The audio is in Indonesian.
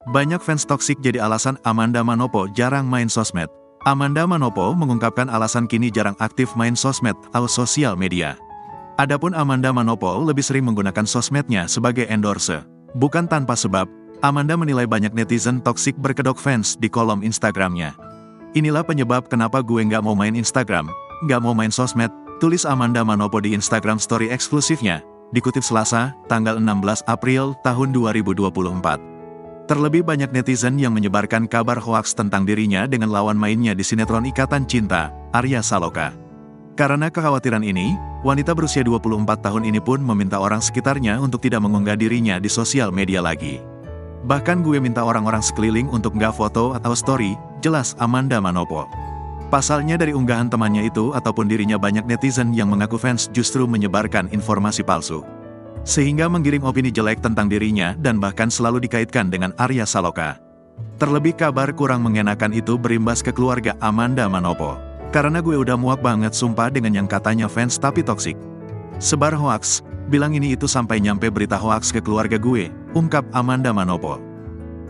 Banyak fans toksik jadi alasan Amanda Manopo jarang main sosmed. Amanda Manopo mengungkapkan alasan kini jarang aktif main sosmed atau sosial media. Adapun Amanda Manopo lebih sering menggunakan sosmednya sebagai endorse. Bukan tanpa sebab, Amanda menilai banyak netizen toksik berkedok fans di kolom Instagramnya. Inilah penyebab kenapa gue nggak mau main Instagram, nggak mau main sosmed, tulis Amanda Manopo di Instagram story eksklusifnya, dikutip Selasa, tanggal 16 April tahun 2024. Terlebih banyak netizen yang menyebarkan kabar hoaks tentang dirinya dengan lawan mainnya di sinetron Ikatan Cinta, Arya Saloka. Karena kekhawatiran ini, wanita berusia 24 tahun ini pun meminta orang sekitarnya untuk tidak mengunggah dirinya di sosial media lagi. Bahkan gue minta orang-orang sekeliling untuk nggak foto atau story, jelas Amanda Manopo. Pasalnya dari unggahan temannya itu ataupun dirinya banyak netizen yang mengaku fans justru menyebarkan informasi palsu. Sehingga menggiring opini jelek tentang dirinya dan bahkan selalu dikaitkan dengan Arya Saloka. Terlebih kabar kurang mengenakan itu berimbas ke keluarga Amanda Manopo. Karena gue udah muak banget sumpah dengan yang katanya fans tapi toksik. Sebar hoaks, bilang ini itu sampai nyampe berita hoaks ke keluarga gue, ungkap Amanda Manopo.